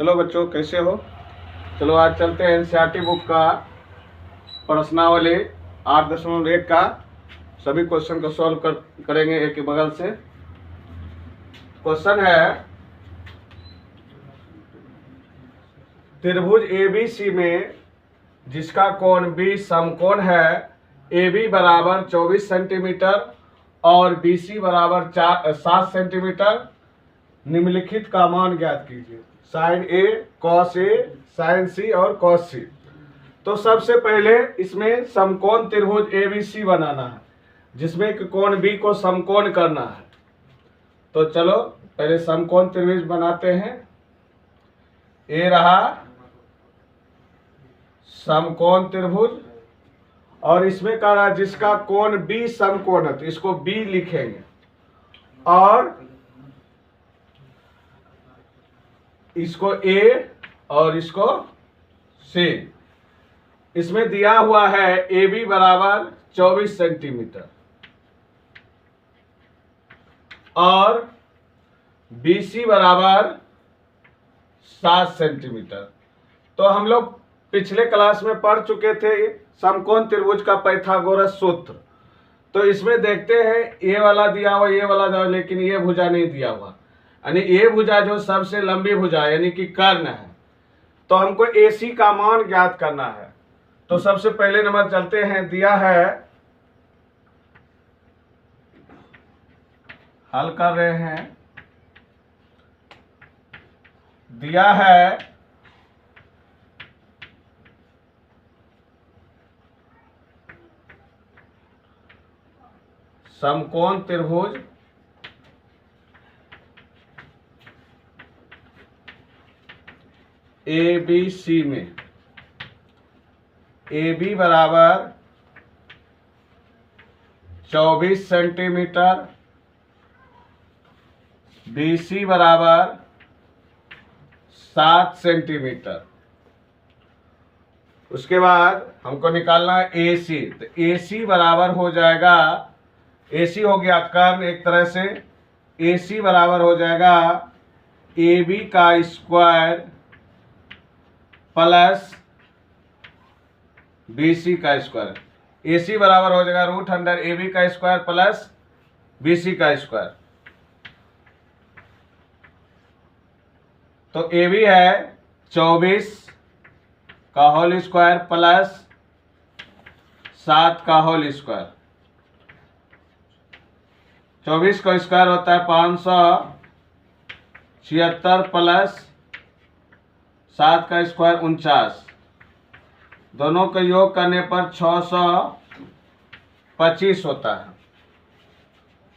Hello बच्चों, कैसे हो? चलो आज चलते हैं एनसीईआरटी बुक का प्रश्नावली 8.1 का सभी क्वेश्चन को सॉल्व करेंगे एक के बगल से। क्वेश्चन है, त्रिभुज ABC में जिसका कोण B समकोण है, AB बराबर 24 सेंटीमीटर और BC बराबर 7 सेंटीमीटर, निम्नलिखित का मान ज्ञात कीजिए। Sine A, cos A, sine C और कॉस C। तो सबसे पहले इसमें समकोण त्रिभुज ABC बनाना है, जिसमें कि कोण B को समकोण करना है। तो चलो पहले समकोण त्रिभुज बनाते हैं। A रहा समकोण त्रिभुज और इसमें कह रहा जिसका कोण B समकोण है, तो इसको B लिखेंगे और इसको A और इसको C। इसमें दिया हुआ है AB बराबर 24 सेंटीमीटर और BC बराबर 7 सेंटीमीटर। तो हम लोग पिछले क्लास में पढ़ चुके थे समकोण त्रिभुज का पाइथागोरस सूत्र। तो इसमें देखते हैं ये वाला दिया हुआ, ये वाला दिया हुआ, लेकिन ये भुजा नहीं दिया हुआ। यानी ये भुजा जो सबसे लंबी भुजा यानी कि कर्ण है, तो हमको AC का मान ज्ञात करना है। तो सबसे पहले नंबर चलते हैं, दिया है, हल कर रहे हैं। दिया है समकोण त्रिभुज ABC में AB बराबर 24 सेंटीमीटर, BC बराबर 7 सेंटीमीटर। उसके बाद हमको निकालना है AC। तो AC बराबर हो जाएगा, AC हो गया कर्ण एक तरह से, AC बराबर हो जाएगा AB का स्क्वायर प्लस BC का स्क्वायर। AC बराबर हो जाएगा √अंडर AB का स्क्वायर प्लस BC का स्क्वायर। तो AB है 24 का होल स्क्वायर प्लस 7 का होल स्क्वायर। 24 का स्क्वायर होता है 576 प्लस 7 का स्क्वायर 49। दोनों का योग करने पर 625 होता है।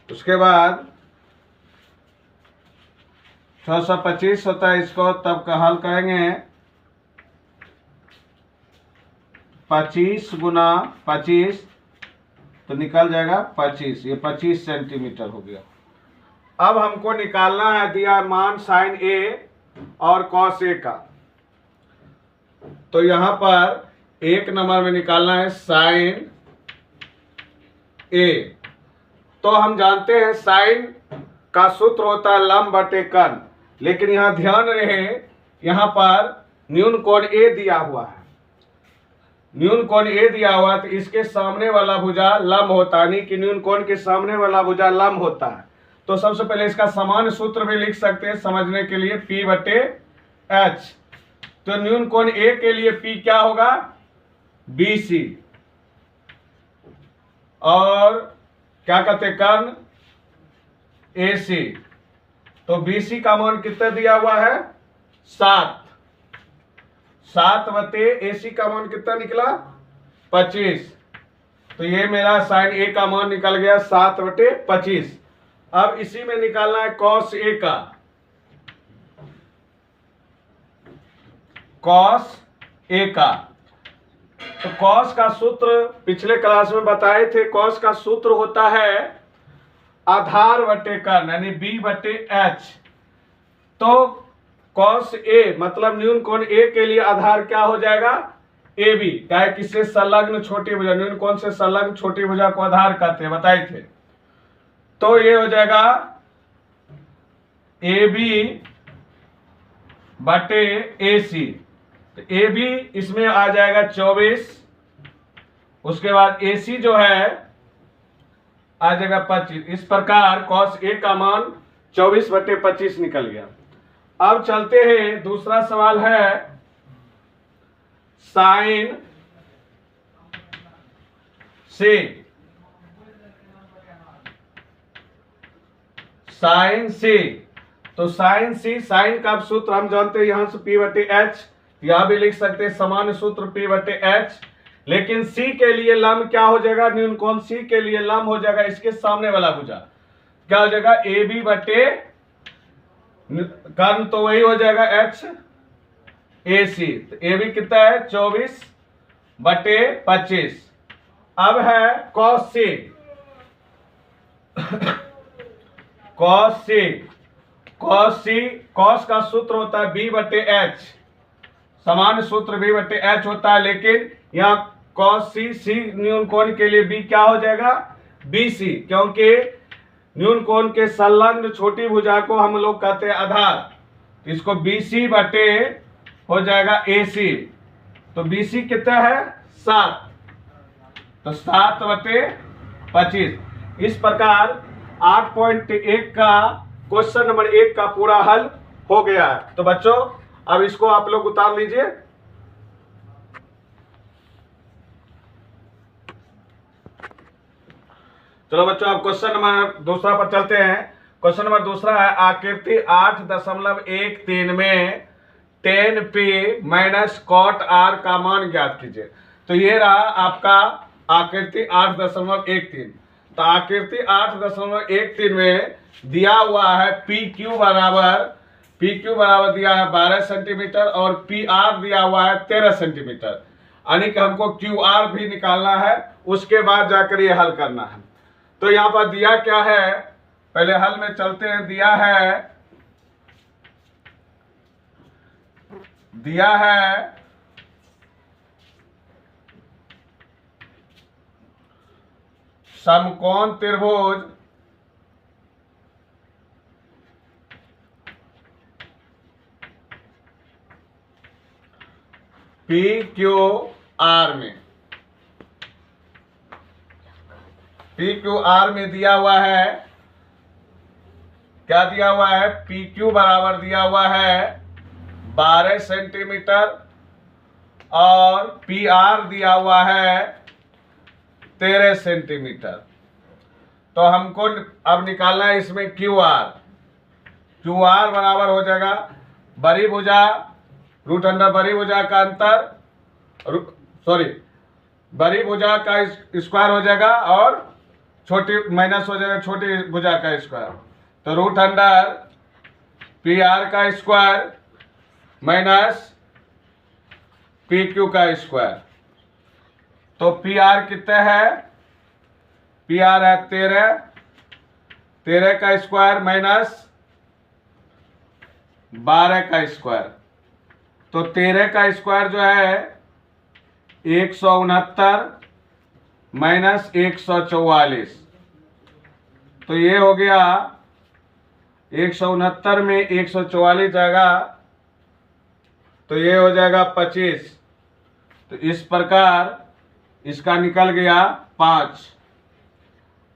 उसके बाद 625 होता है, इसको तब का हल करेंगे 25 गुना 25 तो निकल जाएगा 25। ये 25 सेंटीमीटर हो गया। अब हमको निकालना है दिया मान साइन A और कॉस A का। तो यहां पर एक नंबर में निकालना है साइन A। तो हम जानते हैं साइन का सूत्र होता है लंब बटे कर्ण, लेकिन यहां ध्यान रहे यहां पर न्यून कोण A दिया हुआ है। न्यून कोण A दिया हुआ तो इसके सामने वाला भुजा लंब होता है, यानी कि न्यून कोण के सामने वाला भुजा लंब होता है। तो सबसे पहले इसका समान सूत्र भी लिख सकते हैं समझने के लिए, P बटे H। तो न्यून कोण A के लिए P क्या होगा, BC, और क्या कहते हैं कर्ण AC। तो BC का मान कितना दिया हुआ है 7 बटे AC का मान कितना निकला 25। तो ये मेरा साइन A का मान निकल गया 7 बटे 25। अब इसी में निकालना है कॉस A का। कॉस A का, तो कॉस का सूत्र पिछले क्लास में बताए थे। कॉस का सूत्र होता है आधार बटे कर्ण, यानी B बटे H। तो कॉस A मतलब न्यून कोण A के लिए आधार क्या हो जाएगा AB, क्या है किससे संलग्न छोटी भुजा, न्यून कोण से संलग्न छोटी भुजा को आधार कहते हैं, बताए थे। तो ये हो जाएगा ए बी बटे ए सी। तो ए बी इसमें आ जाएगा 24, उसके बाद ए सी जो है आ जाएगा 25। इस प्रकार cos ए का मान 24/25 निकल गया। अब चलते हैं, दूसरा सवाल है साइन से। साइन सी, तो साइन सी, साइन का सूत्र हम जानते हैं यहां से P/H, यहां भी लिख सकते हैं समान सूत्र P/H। लेकिन सी के लिए लंब क्या हो जाएगा, न्यून कोण सी के लिए लंब हो जाएगा इसके सामने वाला भुजा, क्या हो जाएगा ए बी बटे कर्ण, तो वही हो जाएगा H ए सी। तो ए बी कितना है 24/25। अब है cos सी। cos सी, cos का सूत्र होता है B/H, समान सूत्र B/H होता है, लेकिन यहाँ cos सी न्यून कोण के लिए B क्या हो जाएगा BC, क्योंकि न्यून कोण के संलग्न छोटी भुजा को हम लोग कहते हैं आधार। इसको BC बटे हो जाएगा AC। तो BC कितना है 7, तो 7/25। इस प्रकार 8.1 का क्वेश्चन नंबर 1 का पूरा हल हो गया है। तो बच्चों अब इसको आप लोग उतार लीजिए। चलो बच्चों अब क्वेश्चन नंबर दूसरा पर चलते हैं। क्वेश्चन नंबर दूसरा है आकृति 8.13 में tan P minus cot R का मान ज्ञात कीजिए। तो ये रहा आपका आकृति 8.13। तो आकृति 8.13 में दिया हुआ है PQ बराबर दिया है 12 सेंटीमीटर और PR दिया हुआ है 13 सेंटीमीटर, यानी कि हमको QR भी निकालना है, उसके बाद जाकर ये हल करना है। तो यहाँ पर दिया क्या है, पहले हल में चलते हैं। दिया है समकोण त्रिभुज PQR में, PQR में दिया हुआ है, क्या दिया हुआ है, PQ बराबर दिया हुआ है 12 सेंटीमीटर और PR दिया हुआ है 13 सेंटीमीटर। तो हमको अब निकालना है इसमें QR बराबर हो जाएगा बड़ी भुजा रूट अंडर बड़ी भुजा का अंतर, बड़ी भुजा का स्क्वायर हो जाएगा और छोटी माइनस हो जाएगा छोटी भुजा का स्क्वायर। तो रूट अंडर PR का स्क्वायर माइनस PQ का स्क्वायर। तो PR कितना है, PR है 13 का स्क्वायर माइनस 12 का स्क्वायर। तो 13 का स्क्वायर जो है 169 माइनस 144। तो ये हो गया 169 में 144 जाएगा, तो ये हो जाएगा 25। तो इस प्रकार इसका निकल गया 5।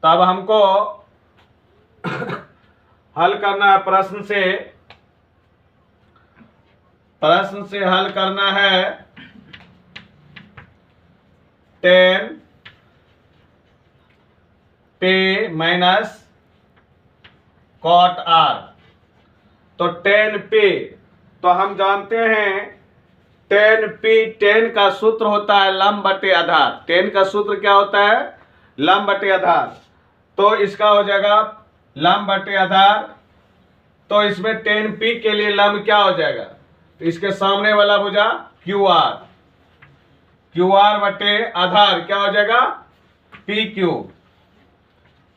तब हमको हल करना है प्रश्न से हल करना है tan P minus cot R। तो tan P, तो हम जानते हैं tan P, tan का सूत्र होता है लंब बटे आधार। tan का सूत्र क्या होता है, लंब बटे आधार। तो इसका हो जाएगा लंब बटे आधार। तो इसमें tan P के लिए लंब क्या हो जाएगा, तो इसके सामने वाला भुजा QR बटे आधार क्या हो जाएगा PQ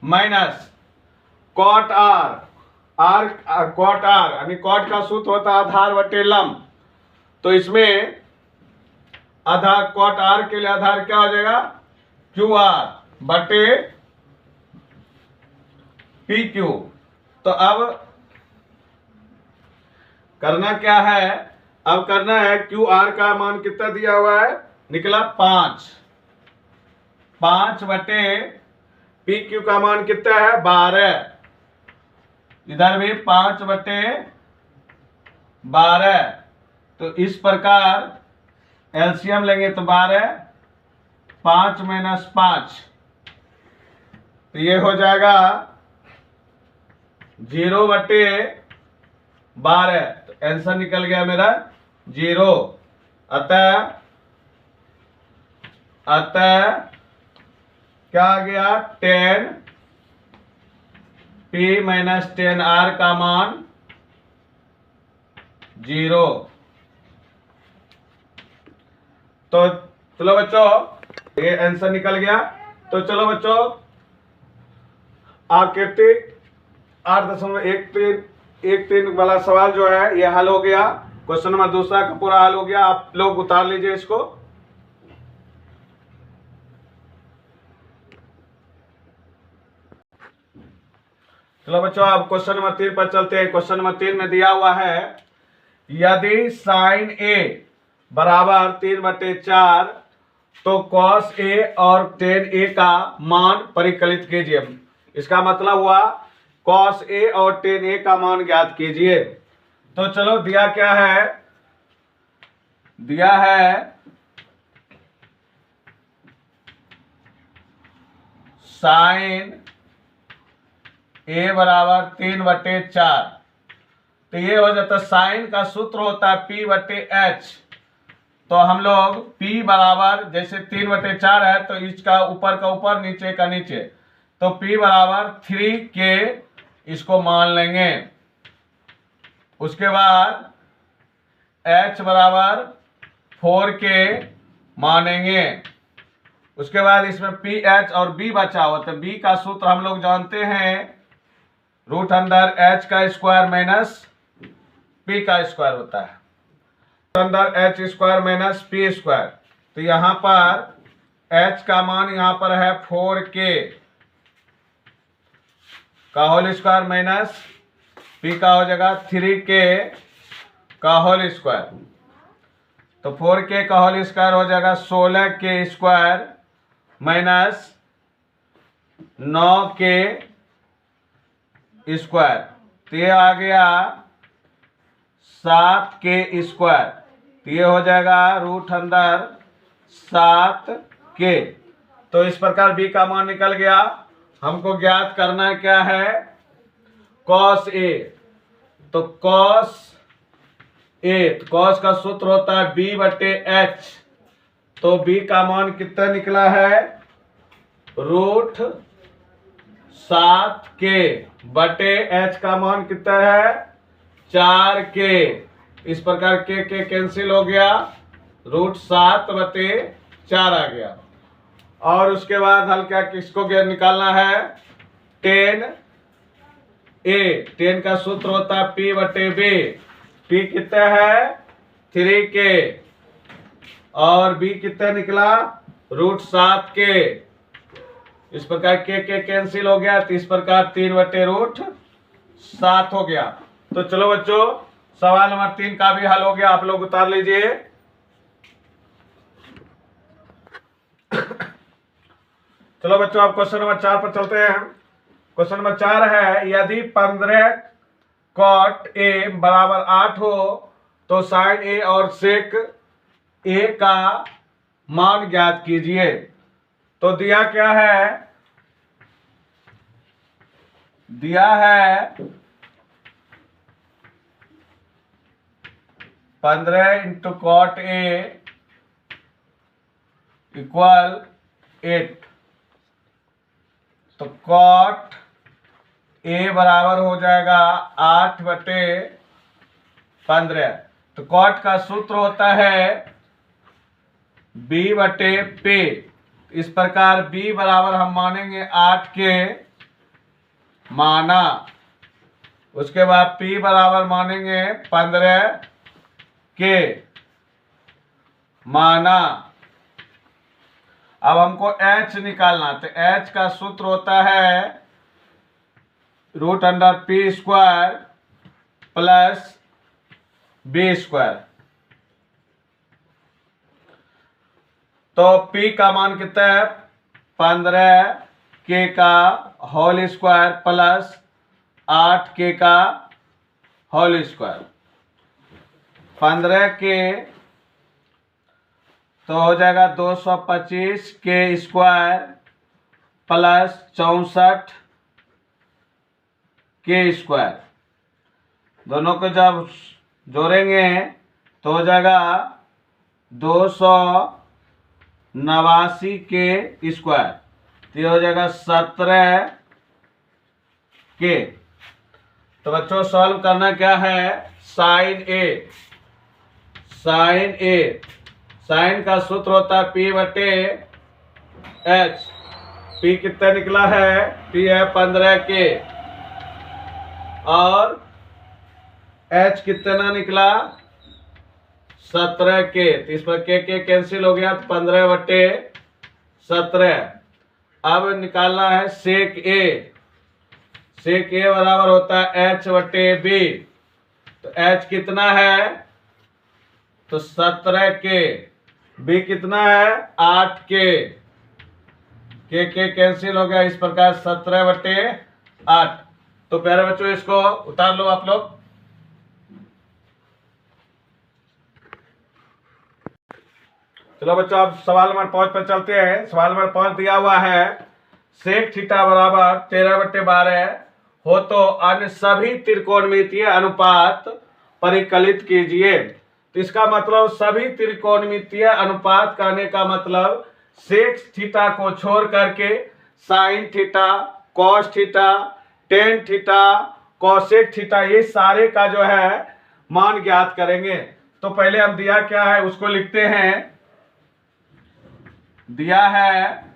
माइनस cot R यानी cot का सूत्र होता है आधार बटे लंब। तो इसमें आधार cot R के लिए आधार क्या हो जाएगा QR बटे PQ। तो अब करना क्या है, अब करना है क्यू आर का मान कितना दिया हुआ है, निकला 5। 5 बटे पी क्यू का मान कितना है 12। इधर भी 5 बटे 12। तो इस प्रकार एलसीएम लेंगे तो 12, 5 माइनस 5, तो ये हो जाएगा 0 बटे 12। तो आंसर निकल गया मेरा 0। अतः क्या आ गया, 10 P माइनस 10 R का मान 0। तो चलो बच्चों, ये आंसर निकल गया। तो चलो बच्चों, आकृति 8.13 वाला सवाल जो है ये हल हो गया। क्वेश्चन नंबर दूसरा का पूरा हल हो गया। आप लोग उतार लीजिए इसको। चलो बच्चों, अब क्वेश्चन नंबर 3 पर चलते हैं। क्वेश्चन नंबर 3 में दिया हुआ है, यदि साइन ए बराबर 3/4 तो कॉस ए और टेन ए का मान परिकलित कीजिए। इसका मतलब हुआ कॉस ए और टेन ए का मान ज्ञात कीजिए। तो चलो, दिया क्या है, दिया है साइन ए बराबर 3/4। तो ये हो जाता है, साइन का सूत्र होता है P/H। तो हम लोग P बराबर, जैसे 3/4 है तो इसका ऊपर का ऊपर नीचे का नीचे, तो P बराबर 3K इसको मान लेंगे। उसके बाद H बराबर 4K मानेंगे। उसके बाद इसमें PH और B बचा हुआ, तो B का सूत्र हम लोग जानते हैं, √H का स्क्वायर माइनस P का स्क्वायर होता है, √H square minus P square. तो यहां पर H का मान यहां पर है 4K का होल स्क्वायर माइनस P का हो जाएगा 3K का होल स्क्वायर। तो 4K का होल स्क्वायर हो जाएगा 16K square minus 9K square. तो ये आ गया 7K स्क्वायर। तो ये हो जाएगा √7K। तो इस प्रकार B का मान निकल गया। हमको ज्ञात करना क्या है, कॉस ए। तो कॉस ए, कॉस का सूत्र होता है B/H। तो B का मान कितना निकला है, √7K बटे H का मान कितना है 4K। इस प्रकार K कैंसिल हो गया, √7/4 आ गया। और उसके बाद हल क्या, किसको निकालना है, 10A। 10 का सूत्र होता है P/B। P कितना है 3K और B कितना निकला √7K। इस प्रकार K कैंसिल हो गया, तो इस प्रकार 3/√7 हो गया। तो चलो बच्चों, सवाल नंबर 3 का भी हल हो गया। आप लोग उतार लीजिए। चलो बच्चों, अब क्वेश्चन नंबर 4 पर चलते हैं। क्वेश्चन नंबर 4 है, यदि 15 cot A बराबर 8 हो तो साइन A और सेक A का मान ज्ञात कीजिए। तो दिया क्या है, दिया है 15 × cot A = 8। तो cot A बराबर हो जाएगा 8/15। तो cot का सूत्र होता है B/P। इस प्रकार B बराबर हम मानेंगे 8K माना। उसके बाद P बराबर मानेंगे 15K माना। अब हमको H निकालना, तो H का सूत्र होता है √P² प्लस बी स्क्वायर। तो P का मान कितना है? 15K का होल स्क्वायर प्लस 8K का होल स्क्वायर। 15K तो हो जाएगा 225K square plus 64K square. दोनों को जब जोड़ेंगे तो हो जाएगा 289K स्क्वायर। तो ये हो जाएगा 17K। तो बच्चों सॉल्व करना क्या है? साइन ए। साइन का सूत्र होता है P बटे H। P कितना निकला है? P है 15K और H कितना निकला? 17K। तो इस पर के कैंसिल हो गया, तो 15 बटे 17। अब निकालना है सेक ए। सेक ए बराबर होता है H बटे बी। तो H कितना है? तो 17K। बी कितना है? 8K। के कैंसिल हो गया, इस प्रकार 17 बटे 8। तो प्यारे बच्चों इसको उतार लो आप लोग। चलो बच्चों अब सवाल नंबर 5 पर चलते हैं। सवाल नंबर 5 दिया हुआ है सेक थीटा बराबर 13 बटे 12 हो तो अन्य सभी त्रिकोणमितीय अनुपात परिकलित कीजिए। तो इसका मतलब सभी त्रिकोणमितीय अनुपात करने का मतलब सेक थीटा को छोड़ करके sine theta, cos theta, tan theta, cosec theta, ये सारे का जो है मान ज्ञात करेंगे। तो पहले हम दिया क्या है उसको लिखते हैं। दिया है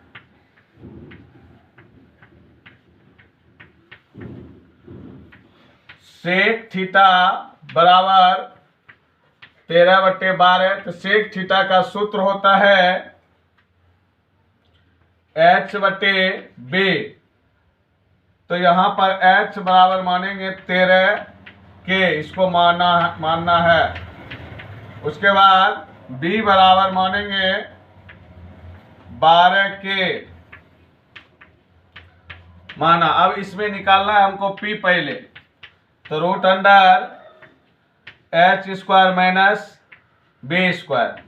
सेक थीटा बराबर 13 बटे 12। तो सेक थीटा का सूत्र होता है H बटे बी। तो यहां पर H बराबर मानेंगे 13K, इसको मानना है। उसके बाद B बराबर मानेंगे 12K माना। अब इसमें निकालना है हमको P पहले। तो root under H square minus B square.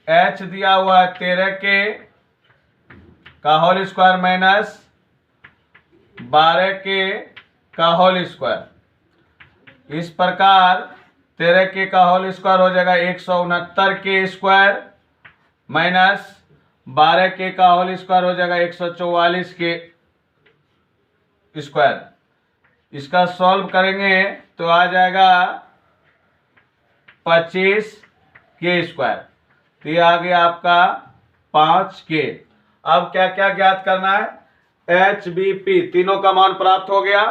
H दिया हुआ है 13K का होल स्क्वायर माइनस 12K का होल स्क्वायर। इस प्रकार 13K का होल स्क्वायर हो जाएगा 169K स्क्वायर माइनस 12K का होल स्क्वायर हो जाएगा 144K स्क्वायर। इसका सॉल्व करेंगे तो आ जाएगा 25K स्क्वायर। तो ये आ गया आपका 5K। अब क्या क्या ज्ञात करना है? HBP तीनों का मान प्राप्त हो गया।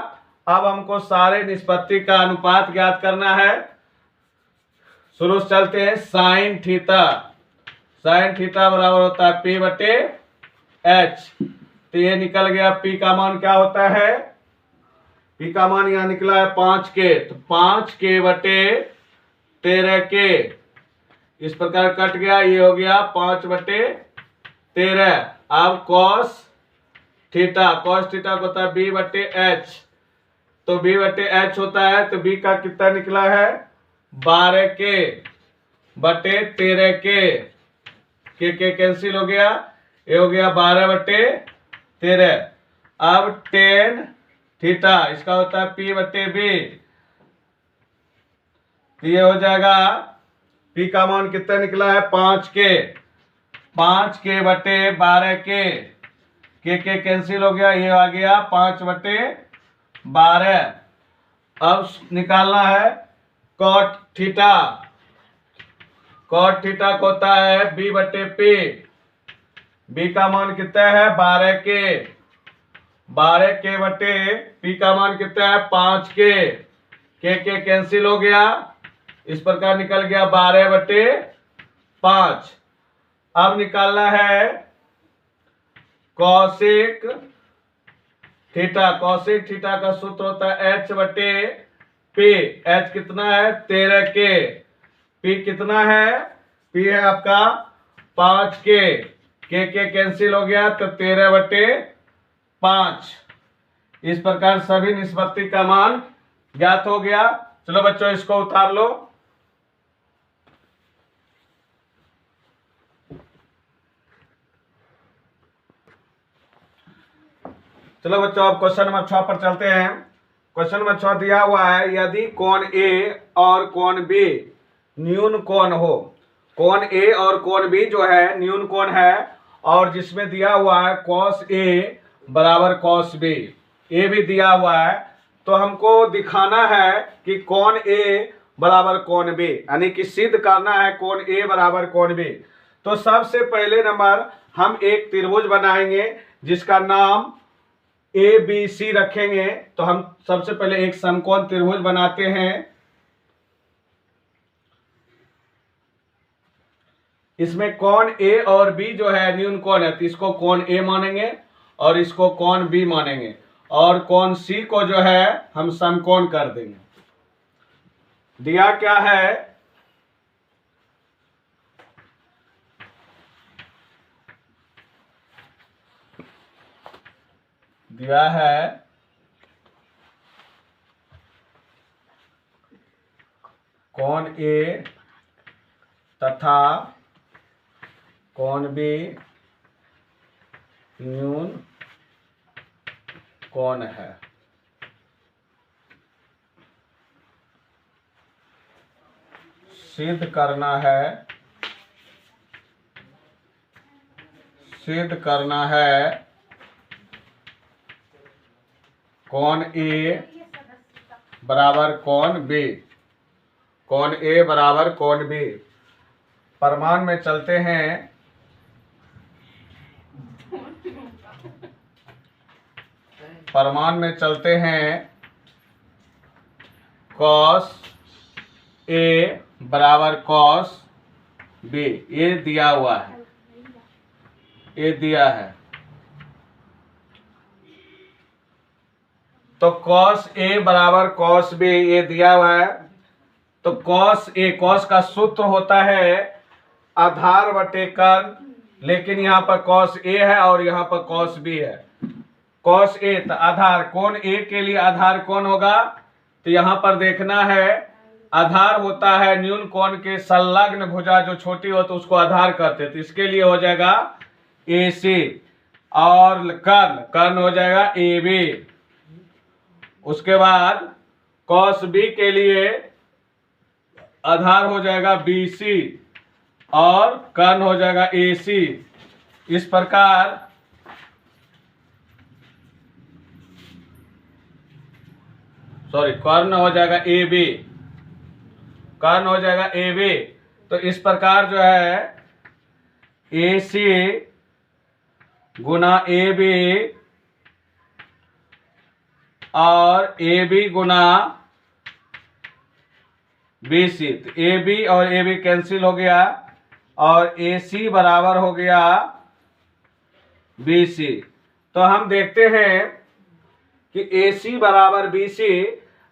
अब हमको सारे निष्पत्ति का अनुपात ज्ञात करना है। शुरू से चलते हैं। साइन थीटा बराबर होता है P बटे H। तो ये निकल गया। P का मान क्या होता है? P का मान यहां निकला है 5K। तो 5K बटे 13K इस प्रकार कट गया। ये हो गया 5 बटे 13। अब कॉस थीटा को होता है B बटे H। तो B बटे H होता है। तो B का कितना निकला है? 12K बटे 13K। के कैंसिल हो गया, ये हो गया 12 बटे 13। अब टेन थीटा इसका होता है P बटे B। तो ये हो जाएगा P का मान कितना निकला है? 5K। 5K बटे 12K। के कैंसिल हो गया, ये आ गया 5 बटे 12। अब निकालना है कॉट थीटा। कॉट थीटा को होता है B बटे P। B का मान कितना है? 12K। 12K बटे P का मान कितना है? 5K। के कैंसिल हो गया, इस प्रकार निकल गया 12 बटे 5। अब निकालना है कॉसेक थीटा। कॉसेक थीटा का सूत्र होता है H बटे P, H कितना है 13 K, P कितना है, P है आपका 5 K कैंसिल हो गया तो 13/5। इस प्रकार सभी निष्पत्ति का मान ज्ञात हो गया। चलो बच्चों इसको उतार लो। चलो बच्चों अब क्वेश्चन नंबर 6 पर चलते हैं। क्वेश्चन नंबर 6 दिया हुआ है, यदि कोण A और कोण B न्यून कोण हो। कोण A और कोण B जो है न्यून कोण है, और जिसमें दिया हुआ है cos A बराबर cos B, ये भी दिया हुआ है। तो हमको दिखाना है कि कोण A बराबर कोण B, यानी कि सिद्ध करना है कोण A बराबर कोण B। तो सबसे पहले नंबर हम एक त्रिभुज बनाएंगे जिसका नाम ABC रखेंगे। तो हम सबसे पहले एक समकोण त्रिभुज बनाते हैं। इसमें कोण A और B जो है न्यून कोण है, तो इसको कोण A मानेंगे और इसको कोण B मानेंगे, और कोण C को जो है हम समकोण कर देंगे। दिया क्या है, दिया है कोण A तथा कोण B न्यून कोण है। सिद्ध करना है कोण A बराबर कोण B, कोण A बराबर कोण B। प्रमाण में चलते हैं। प्रमाण में चलते हैं, cos A बराबर cos B, ये दिया हुआ है, ये दिया है। तो cos A बराबर cos B ये दिया हुआ है। तो cos A, cos का सूत्र होता है आधार बटे कर्ण, लेकिन यहाँ पर cos A है और यहाँ पर cos B है। cos A तो आधार, कोण A के लिए आधार कौन होगा, तो यहाँ पर देखना है आधार होता है न्यून कोण के संलग्न भुजा जो छोटी हो तो उसको आधार कहते हैं। तो इसके लिए हो जाएगा AC, और कर्ण हो जाएगा AB। उसके बाद cos B के लिए आधार हो जाएगा BC और कर्ण हो जाएगा AC। इस प्रकार कर्ण हो जाएगा AB, कर्ण हो जाएगा AB। तो इस प्रकार जो है AC गुना AB और AB गुना BC, तो AB और AB कैंसिल हो गया और AC बराबर हो गया BC। तो हम देखते हैं कि AC बराबर BC,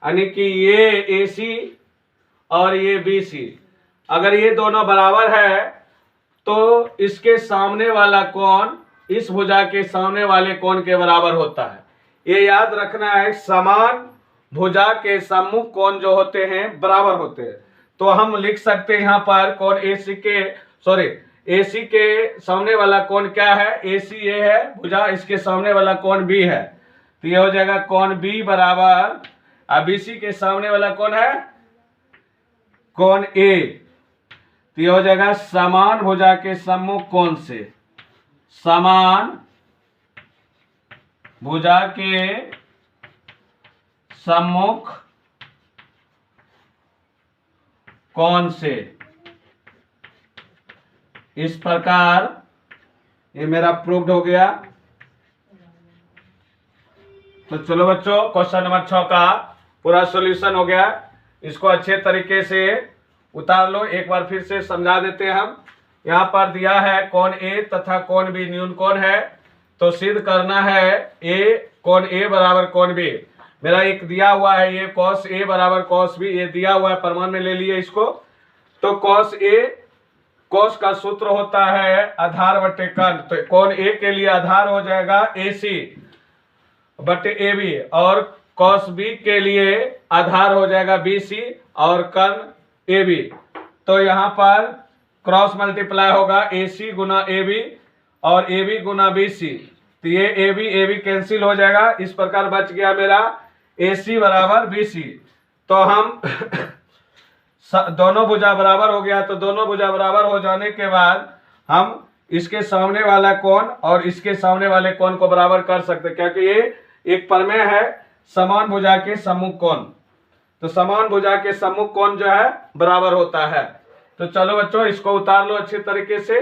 यानी कि ये AC और ये BC, अगर ये दोनों बराबर है तो इसके सामने वाला कोण इस भुजा के सामने वाले कोण के बराबर होता है। ये याद रखना है, समान भुजा के सम्मुख कोण जो होते हैं बराबर होते हैं। तो हम लिख सकते हैं यहाँ पर कोण AC के सामने वाला कोण क्या है, AC ये है भुजा, इसके सामने वाला कोण B है। तो ये हो जाएगा कोण B बराबर, अब BC के सामने वाला कौन है, कोण A। तो ये हो जाएगा समान भुजा के सम्मुख कोण से, समान भुजा के सम्मुख कोण से। इस प्रकार ये मेरा प्रूव्ड हो गया। तो चलो बच्चों क्वेश्चन नंबर 6 का पूरा सॉल्यूशन हो गया। इसको अच्छे तरीके से उतार लो, एक बार फिर से समझा देते हैं हम। यहाँ पर दिया है कोण A तथा कोण B न्यून कोण है, तो सिद्ध करना है कोण A बराबर कोण B। मेरा एक दिया हुआ है ये cos A बराबर cos B, ये दिया हुआ है, प्रमाण में ले लिए इसको। तो cos A, cos का सूत्र होता है आधार बटे कर्ण, तो कोण A के लिए आधार हो जाएगा AC बटे AB, और cos B के लिए आधार हो जाएगा BC और कर्ण AB। तो यहाँ पर क्रॉस मल्टीप्लाई होगा AC गुना AB और AB गुना BC, तो ये AB कैंसिल हो जाएगा। इस प्रकार बच गया मेरा AC बराबर BC। तो हम दोनों भुजा बराबर हो गया, तो दोनों भुजा बराबर हो जाने के बाद हम इसके सामने वाला कोण और इसके सामने वाले कोण को बराबर कर सकते हैं, क्योंकि ये एक प्रमेय है समान भुजा के सम्मुख कोण। तो समान भुजा के सम्मुख कोण जो है बराबर होता है। तो चलो बच्चों इसको उतार लो अच्छे तरीके से।